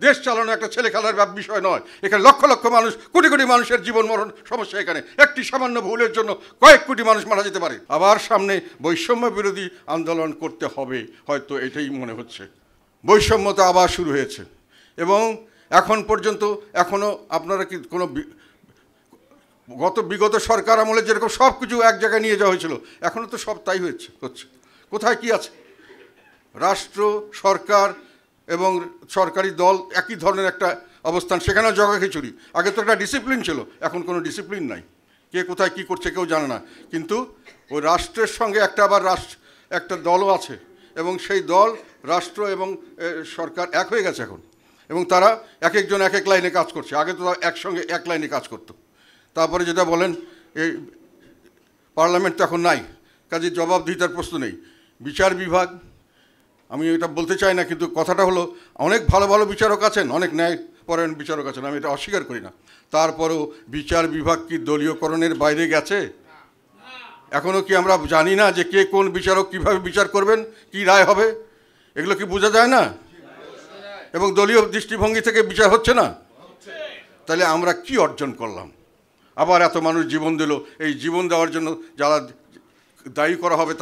দেশ চালানো একটা ছেলে খেলার বিষয় নয়। এখানে লক্ষ লক্ষ মানুষ, কোটি কোটি মানুষের জীবন মরণ সমস্যা। এখানে একটি সামান্য ভুলের জন্য কয়েক কোটি মানুষ মারা যেতে পারে। আবার সামনে বৈষম্য বিরোধী আন্দোলন করতে হবে, হয়তো এটাই মনে হচ্ছে। বৈষম্যতা আবার শুরু হয়েছে এবং এখন পর্যন্ত এখনও আপনারা কি কোনো বিগত সরকার আমলে যেরকম সব কিছু এক জায়গায় নিয়ে যাওয়া হয়েছিল, এখনও তো সব তাই হচ্ছে। কোথায় কি আছে? রাষ্ট্র, সরকার এবং সরকারি দল একই ধরনের একটা অবস্থান, সেখানেও জগাখিচুড়ি। আগে তো একটা ডিসিপ্লিন ছিল, এখন কোনো ডিসিপ্লিন নাই। কে কোথায় কি করছে কেউ জানে না। কিন্তু ওই রাষ্ট্রের সঙ্গে একটা দলও আছে এবং সেই দল, রাষ্ট্র এবং সরকার এক হয়ে গেছে এখন, এবং তারা এক একজন এক এক লাইনে কাজ করছে। আগে তো একসঙ্গে এক লাইনে কাজ করতো। তারপরে যেটা বলেন, এই পার্লামেন্ট তো এখন নাই, কাজে জবাবদিহিতার প্রশ্ন নেই। বিচার বিভাগ, আমি এটা বলতে চাই না, কিন্তু কথাটা হলো অনেক ভালো ভালো বিচারক আছেন, অনেক ন্যায়পরায়ণ বিচারক আছেন, আমি এটা অস্বীকার করি না। তারপরেও বিচার বিভাগ কি দলীয়করণের বাইরে গেছে? এখনও কি আমরা জানি না যে কে কোন বিচারক কীভাবে বিচার করবেন, কি রায় হবে? এগুলো কি বোঝা যায় না? এবং দলীয় দৃষ্টিভঙ্গি থেকে বিচার হচ্ছে না। তাহলে আমরা কি অর্জন করলাম? আবার এত মানুষ জীবন দিল। এই জীবন দেওয়ার জন্য যারা দায়ী করা হবে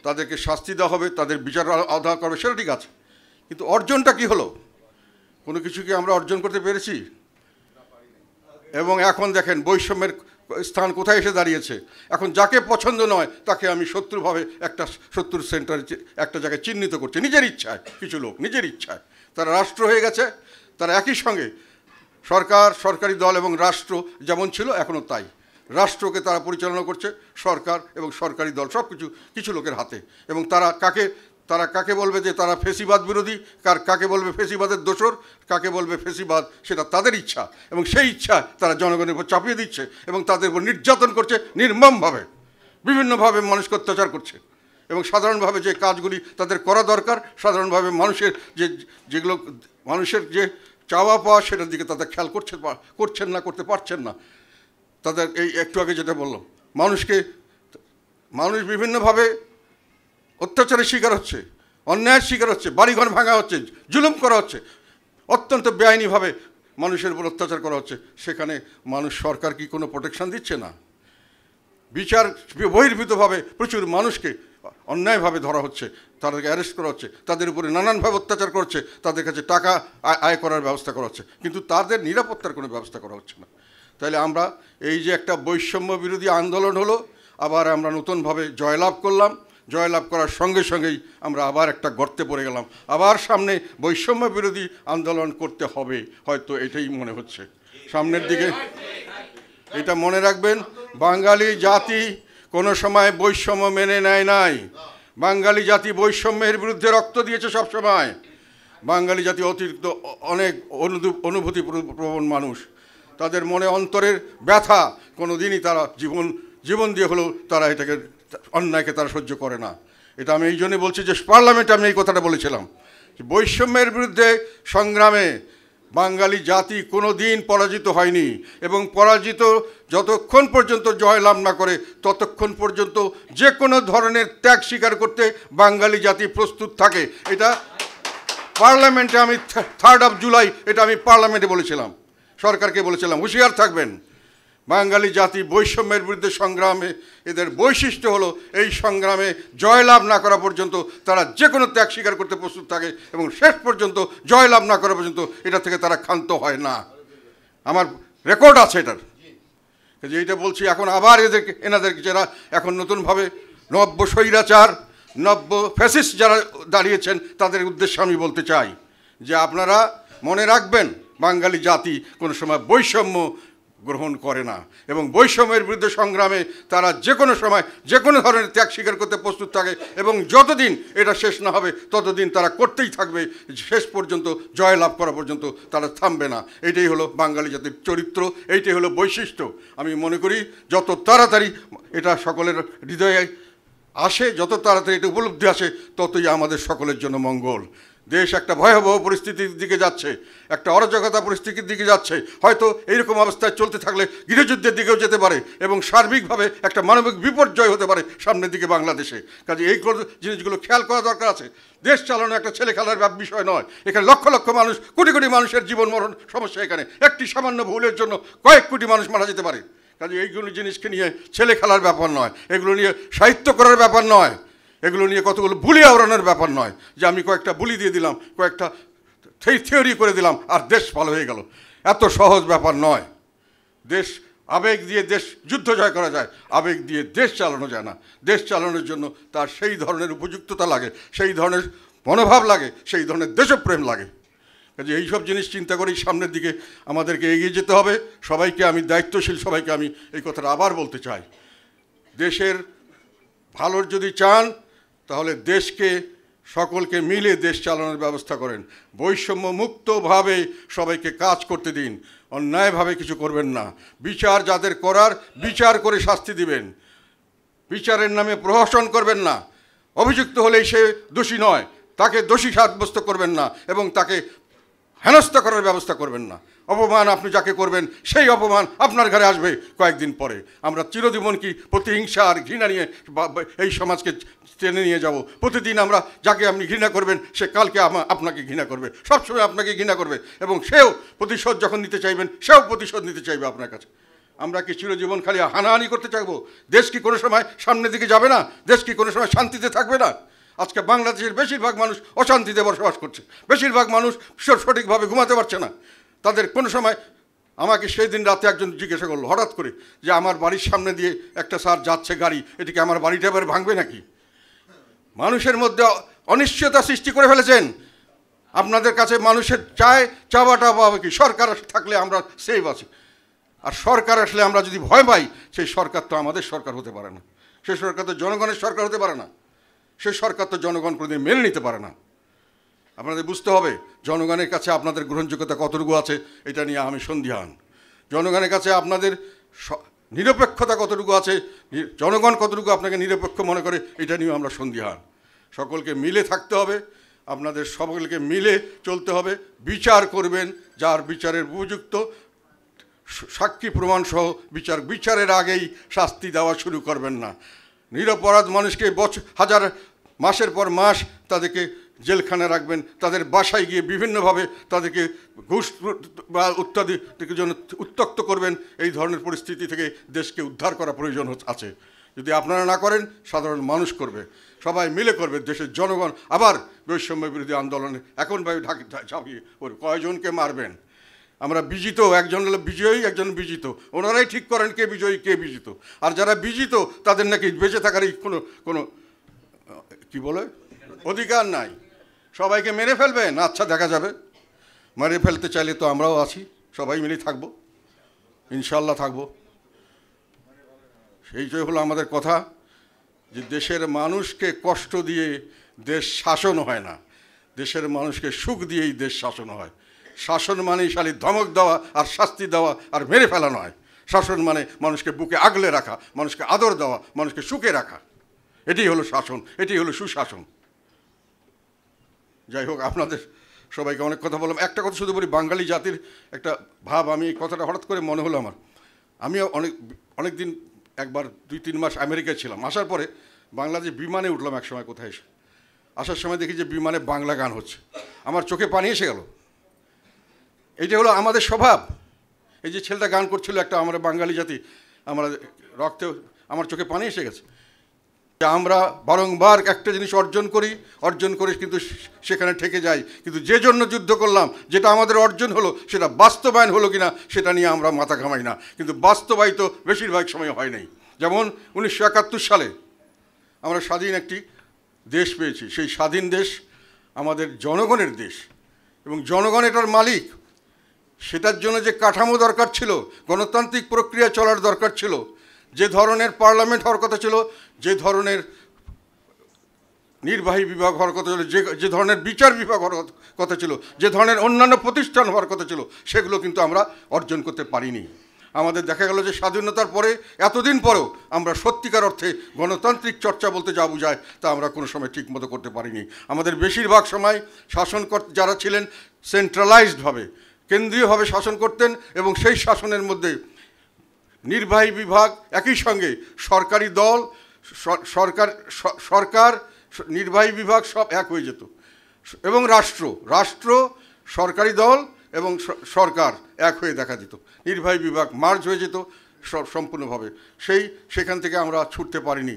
তাদেরকে শাস্তি দেওয়া হবে, তাদের বিচার আধা করবে, সেটা ঠিক আছে, কিন্তু অর্জনটা কি হলো? কোনো কিছু কি আমরা অর্জন করতে পেরেছি? এবং এখন দেখেন বৈষম্যের স্থান কোথায় এসে দাঁড়িয়েছে। এখন যাকে পছন্দ নয় তাকে আমি শত্রুভাবে শত্রুর সেন্টার একটা জায়গায় চিহ্নিত করছে, নিজের ইচ্ছায়। কিছু লোক নিজের ইচ্ছায় তারা রাষ্ট্র হয়ে গেছে। তারা একই সঙ্গে সরকার, সরকারি দল এবং রাষ্ট্র যেমন ছিল এখনও তাই। রাষ্ট্রকে তারা পরিচালনা করছে, সরকার এবং সরকারি দল সব কিছু লোকের হাতে। এবং তারা কাকে বলবে যে তারা ফেসিবাদ বিরোধী, কাকে বলবে ফেসিবাদের দোসর, কাকে বলবে ফেসিবাদ, সেটা তাদের ইচ্ছা। এবং সেই ইচ্ছা তারা জনগণের উপর চাপিয়ে দিচ্ছে এবং তাদের উপর নির্যাতন করছে নির্মমভাবে, বিভিন্নভাবে মানুষকে অত্যাচার করছে। এবং সাধারণভাবে যে কাজগুলি তাদের করা দরকার, সাধারণভাবে মানুষের যেগুলো মানুষের যে চাওয়া পাওয়া, সেটার দিকে তাদের খেয়াল করছেন না, করতে পারছেন না। তাদের এই একটু আগে যেটা বললাম, মানুষ বিভিন্নভাবে অত্যাচারের শিকার হচ্ছে, অন্যায়ের শিকার হচ্ছে, বাড়িঘর ভাঙা হচ্ছে, জুলুম করা হচ্ছে, অত্যন্ত বেআইনিভাবে মানুষের উপর অত্যাচার করা হচ্ছে। সেখানে সরকার কি কোনো প্রোটেকশন দিচ্ছে না? বিচার বহির্ভূতভাবে প্রচুর মানুষকে অন্যায়ভাবে ধরা হচ্ছে, তাদেরকে অ্যারেস্ট করা হচ্ছে, তাদের উপরে নানানভাবে অত্যাচার করছে, তাদের কাছে টাকা আয় করার ব্যবস্থা করা হচ্ছে, কিন্তু তাদের নিরাপত্তার কোনো ব্যবস্থা করা হচ্ছে না। তাহলে আমরা এই যে একটা বৈষম্য বিরোধী আন্দোলন হলো, আবার আমরা নতুনভাবে জয়লাভ করলাম। জয়লাভ করার সঙ্গে সঙ্গেই আমরা আবার একটা গর্তে পড়ে গেলাম। আবার সামনে বৈষম্য বিরোধী আন্দোলন করতে হবে, হয়তো এটাই মনে হচ্ছে সামনের দিকে। এটা মনে রাখবেন, বাঙালি জাতি কোনো সময় বৈষম্য মেনে নেয় নাই। বাঙালি জাতি বৈষম্যের বিরুদ্ধে রক্ত দিয়েছে সব সময়। বাঙালি জাতি অতিরিক্ত অনেক অনুভূতিপ্রবণ মানুষ। তাদের মনে অন্তরের ব্যথা কোনো দিনই তারা জীবন দিয়ে হলেও তারা এটাকে, অন্যায়কে তারা সহ্য করে না। এটা আমি এই জন্যই বলছি যে পার্লামেন্টে আমি এই কথাটা বলেছিলাম, বৈষম্যের বিরুদ্ধে সংগ্রামে বাঙালি জাতি কোনো দিন পরাজিত হয়নি, এবং পরাজিত যতক্ষণ পর্যন্ত জয়লাভ না করে ততক্ষণ পর্যন্ত যে কোনো ধরনের ত্যাগ স্বীকার করতে বাঙালি জাতি প্রস্তুত থাকে। এটা পার্লামেন্টে আমি 3 জুলাই এটা আমি পার্লামেন্টে বলেছিলাম, সরকারকে বলেছিলাম হুঁশিয়ার থাকবেন। বাঙালি জাতি বৈষম্যের বিরুদ্ধে সংগ্রামে এদের বৈশিষ্ট্য হলো এই সংগ্রামে জয়লাভ না করা পর্যন্ত তারা যে কোনো ত্যাগ স্বীকার করতে প্রস্তুত থাকে, এবং শেষ পর্যন্ত জয়লাভ না করা পর্যন্ত এটা থেকে তারা ক্ষান্ত হয় না। আমার রেকর্ড আছে এটার, যে এইটা বলছি। এখন আবার এনাদেরকে যারা এখন নতুনভাবে নব্য স্বৈরাচার, নব্য ফ্যাসিস্ট যারা দাঁড়িয়েছেন, তাদের উদ্দেশ্যে আমি বলতে চাই যে আপনারা মনে রাখবেন, বাঙালি জাতি কোনো সময় বৈষম্য গ্রহণ করে না, এবং বৈষম্যের বিরুদ্ধে সংগ্রামে তারা যে কোনো সময় যে কোনো ধরনের ত্যাগ স্বীকার করতে প্রস্তুত থাকে, এবং যতদিন এটা শেষ না হবে ততদিন তারা করতেই থাকবে, শেষ পর্যন্ত জয়লাভ করা পর্যন্ত তারা থামবে না। এটাই হলো বাঙালি জাতির চরিত্র, এইটাই হলো বৈশিষ্ট্য। আমি মনে করি যত তাড়াতাড়ি এটা সকলের হৃদয়ে আসে, যত তাড়াতাড়ি এটা উপলব্ধি আসে, ততই আমাদের সকলের জন্য মঙ্গল। দেশ একটা ভয়াবহ পরিস্থিতির দিকে যাচ্ছে, একটা অরাজকতা পরিস্থিতির দিকে যাচ্ছে। হয়তো এইরকম অবস্থায় চলতে থাকলে গৃহযুদ্ধের দিকেও যেতে পারে এবং সার্বিকভাবে একটা মানবিক বিপর্যয় হতে পারে সামনের দিকে বাংলাদেশে। কাজে এই জিনিসগুলো খেয়াল করা দরকার আছে। দেশ চালানো একটা ছেলে খেলার বিষয় নয়। এখানে লক্ষ লক্ষ মানুষ, কোটি কোটি মানুষের জীবন মরণ সমস্যা। এখানে একটি সামান্য ভুলের জন্য কয়েক কোটি মানুষ মারা যেতে পারে। কাজে এইগুলো জিনিসকে নিয়ে ছেলে খেলার ব্যাপার নয়, এগুলো নিয়ে সাহিত্য করার ব্যাপার নয়, এগুলো নিয়ে কতগুলো বুলি আওড়ানোর ব্যাপার নয় যে আমি কয়েকটা বুলি দিয়ে দিলাম, কয়েকটা থিওরি করে দিলাম আর দেশ ভালো হয়ে গেল। এত সহজ ব্যাপার নয়। দেশ আবেগ দিয়ে দেশ যুদ্ধ জয় করা যায়, আবেগ দিয়ে দেশ চালানো যায় না। দেশ চালানোর জন্য তার সেই ধরনের উপযুক্ততা লাগে, সেই ধরনের মনোভাব লাগে, সেই ধরনের দেশপ্রেম লাগে। কাজে এইসব জিনিস চিন্তা করেই সামনের দিকে আমাদেরকে এগিয়ে যেতে হবে। সবাইকে আমি, দায়িত্বশীল সবাইকে আমি এই কথাটা আবার বলতে চাই, দেশের ভালোর যদি চান তাহলে দেশকে, সকলকে মিলে দেশ চালানোর ব্যবস্থা করেন। বৈষম্য মুক্তভাবে সবাইকে কাজ করতে দিন, অন্যায়ভাবে কিছু করবেন না। বিচার যাদের করার, বিচার করে শাস্তি দিবেন, বিচারের নামে প্রহসন করবেন না। অভিযুক্ত হলেই সে দোষী নয়, তাকে দোষী সাব্যস্ত করবেন না এবং তাকে হেনস্থা করার ব্যবস্থা করবেন না। অপমান আপনি যাকে করবেন সেই অপমান আপনার ঘরে আসবে কয়েকদিন পরে। আমরা চিরজীবন কি প্রতিহিংসা আর ঘৃণা নিয়ে এই সমাজকে টেনে নিয়ে যাব? প্রতিদিন আমরা যাকে আপনি ঘৃণা করবেন সে কালকে আপনাকে ঘৃণা করবে, সবসময় আপনাকে ঘৃণা করবে এবং সেও প্রতিশোধ যখন নিতে চাইবেন সেও প্রতিশোধ নিতে চাইবে আপনার কাছে। আমরা কি চিরজীবন খালি হানাহানি করতে চাইবো? দেশ কি কোনো সময় সামনের দিকে যাবে না? দেশ কি কোনো সময় শান্তিতে থাকবে না? আজকে বাংলাদেশের বেশিরভাগ মানুষ অশান্তিতে বসবাস করছে, বেশিরভাগ মানুষ সঠিকভাবে ঘুমাতে পারছে না। তাদের কোনো সময়, আমাকে সেই দিন রাতে একজন জিজ্ঞাসা করলো হঠাৎ করে যে আমার বাড়ির সামনে দিয়ে একটা স্যার যাচ্ছে গাড়ি, এটিকে আমার বাড়িটা এবার ভাঙবে নাকি? মানুষের মধ্যে অনিশ্চয়তা সৃষ্টি করে ফেলেছেন। আপনাদের কাছে মানুষের চাওয়াটা পাবে কি? সরকার থাকলে আমরা সেফ আছি, আর সরকার আসলে আমরা যদি ভয় পাই, সেই সরকার তো আমাদের সরকার হতে পারে না, সেই সরকার তো জনগণের সরকার হতে পারে না, সেই সরকার তো জনগণ কোনোদিন মেনে নিতে পারে না। আপনাদের বুঝতে হবে জনগণের কাছে আপনাদের গ্রহণযোগ্যতা কতটুকু আছে, এটা নিয়ে আমি সন্দিহান। জনগণের কাছে আপনাদের নিরপেক্ষতা কতটুকু আছে, জনগণ কতটুকু আপনাকে নিরপেক্ষ মনে করে, এটা নিয়েও আমরা সন্দিহান। সকলকে মিলে থাকতে হবে, আপনাদের সকলকে মিলে চলতে হবে। বিচার করবেন যার বিচারের উপযুক্ত, সাক্ষী প্রমাণ সহ বিচারের আগেই শাস্তি দেওয়া শুরু করবেন না। নিরপরাধ মানুষকে হাজার মাসের পর মাস তাদেরকে জেলখানে রাখবেন, তাদের বাসায় গিয়ে বিভিন্নভাবে তাদেরকে ঘুষ বা ইত্যাদি জন্য উত্ত্যক্ত করবেন। এই ধরনের পরিস্থিতি থেকে দেশকে উদ্ধার করা প্রয়োজন আছে। যদি আপনারা না করেন, সাধারণ মানুষ করবে, সবাই মিলে করবে। দেশের জনগণ আবার বৈষম্য বিরোধী আন্দোলনে এখনভাবে ঝাঁপিয়ে পড়বে। কয়জনকে মারবেন? আমরা বিজিত, একজন হলো বিজয়ী, একজন বিজিত। ওনারাই ঠিক করেন কে বিজয়ী কে বিজিত। আর যারা বিজিত তাদের নাকি বেঁচে থাকার কোনো কি বলে অধিকার নাই। সবাইকে মেরে ফেলবেন, আচ্ছা দেখা যাবে। মেরে ফেলতে চাইলে তো আমরাও আছি, সবাই মিলে থাকবো, ইনশাল্লাহ থাকবো। সেইটাই হলো আমাদের কথা, যে দেশের মানুষকে কষ্ট দিয়ে দেশ শাসন হয় না, দেশের মানুষকে সুখ দিয়েই দেশ শাসন হয়। শাসন মানেই শালি ধমক দেওয়া আর শাস্তি দেওয়া আর মেরে ফেলা নয়। শাসন মানে মানুষকে বুকে আগলে রাখা, মানুষকে আদর দেওয়া, মানুষকে সুখে রাখা। এটাই হলো শাসন, এটাই হলো সুশাসন। যাই হোক, আপনাদের সবাইকে অনেক কথা বললাম। একটা কথা শুধু বলি, বাঙালি জাতির একটা ভাব, আমি এই কথাটা হঠাৎ করে মনে হলো আমার। আমি অনেক দিন, একবার 2-3 মাস আমেরিকায় ছিলাম। আসার পরে বাংলাদেশ বিমানে উঠলাম এক সময়, কোথায় এসে আসার সময় দেখি যে বিমানে বাংলা গান হচ্ছে, আমার চোখে পানি এসে গেল। এইটা হলো আমাদের স্বভাব। এই যে ছেলেটা গান করছিল, একটা আমরা বাঙালি জাতি, আমরা রক্তে, আমার চোখে পানি এসে গেছে। আমরা বারংবার একটা জিনিস অর্জন করে কিন্তু সেখানে ঠেকে যাই। কিন্তু যে জন্য যুদ্ধ করলাম, যেটা আমাদের অর্জন হলো, সেটা বাস্তবায়ন হলো কিনা সেটা নিয়ে আমরা মাথা ঘামাই না। কিন্তু বাস্তবায়িত বেশিরভাগ সময় হয় নাই। যেমন 1971 সালে আমরা স্বাধীন একটি দেশ পেয়েছি। সেই স্বাধীন দেশ আমাদের জনগণের দেশ এবং জনগণ এটার মালিক। সেটার জন্য যে কাঠামো দরকার ছিল, গণতান্ত্রিক প্রক্রিয়া চলার দরকার ছিল, যে ধরনের পার্লামেন্ট হওয়ার কথা ছিল, যে ধরনের নির্বাহী বিভাগ হওয়ার কথা ছিল, যে ধরনের বিচার বিভাগ হওয়ার কথা ছিল, যে ধরনের অন্যান্য প্রতিষ্ঠান হওয়ার কথা ছিল, সেগুলো কিন্তু আমরা অর্জন করতে পারিনি। আমাদের দেখা গেল যে স্বাধীনতার পরে এতদিন পরেও আমরা সত্যিকার অর্থে গণতান্ত্রিক চর্চা বলতে যা বোঝায় তা আমরা কোনো সময় ঠিকমতো করতে পারিনি। আমাদের বেশিরভাগ সময় শাসনকর্তা যারা ছিলেন সেন্ট্রালাইজডভাবে, কেন্দ্রীয়ভাবে শাসন করতেন, এবং সেই শাসনের মধ্যে নির্বাহী বিভাগ, একই সঙ্গে সরকারি দল, সরকার, নির্বাহী বিভাগ সব এক হয়ে যেত, এবং রাষ্ট্র, সরকারি দল এবং সরকার এক হয়ে দেখা দিত। নির্বাহী বিভাগ মার্জ হয়ে যেত সম্পূর্ণভাবে। সেখান থেকে আমরা ছুটতে পারিনি।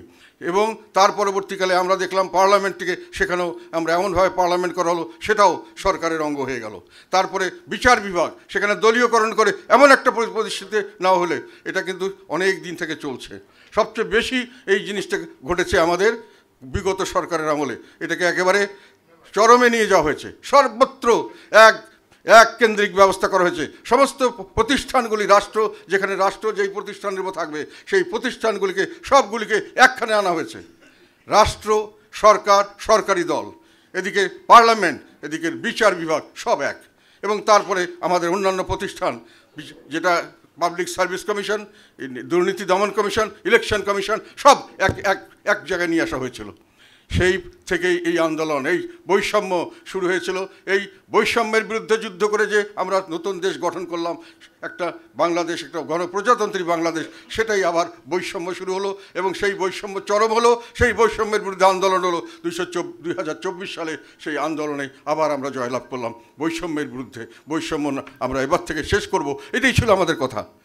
এবং তার পরবর্তীকালে আমরা দেখলাম পার্লামেন্টটিকে, সেখানেও আমরা এমনভাবে পার্লামেন্ট করা হলো, সেটাও সরকারের অঙ্গ হয়ে গেল। তারপরে বিচার বিভাগ, সেখানে দলীয়করণ করে এমন একটা প্রতিষ্ঠিতে না হলে, এটা কিন্তু অনেক দিন থেকে চলছে। সবচেয়ে বেশি এই জিনিসটা ঘটেছে আমাদের বিগত সরকারের আমলে। এটাকে একেবারে চরমে নিয়ে যাওয়া হয়েছে। সর্বত্র এক কেন্দ্রিক ব্যবস্থা করা হয়েছে। সমস্ত প্রতিষ্ঠানগুলি, যেখানে রাষ্ট্র যেই প্রতিষ্ঠানের উপর থাকবে, সেই প্রতিষ্ঠানগুলিকে সবগুলিকে একখানে আনা হয়েছে। রাষ্ট্র, সরকার, সরকারি দল, এদিকে পার্লামেন্ট, এদিকে বিচার বিভাগ, সব এক। এবং তারপরে আমাদের অন্যান্য প্রতিষ্ঠান, যেটা পাবলিক সার্ভিস কমিশন, দুর্নীতি দমন কমিশন, ইলেকশন কমিশন, সব এক জায়গায় নিয়ে আসা হয়েছিল। সেই থেকেই এই আন্দোলন, এই বৈষম্য শুরু হয়েছিল। এই বৈষম্যের বিরুদ্ধে যুদ্ধ করে যে আমরা নতুন দেশ গঠন করলাম, একটা বাংলাদেশ, একটা গণপ্রজাতন্ত্রী বাংলাদেশ, সেটাই আবার বৈষম্য শুরু হলো, এবং সেই বৈষম্য চরম হলো। সেই বৈষম্যের বিরুদ্ধে আন্দোলন হলো 2024 সালে। সেই আন্দোলনে আবার আমরা জয়লাভ করলাম বৈষম্যের বিরুদ্ধে। বৈষম্য আমরা এবার থেকে শেষ করব, এটাই ছিল আমাদের কথা।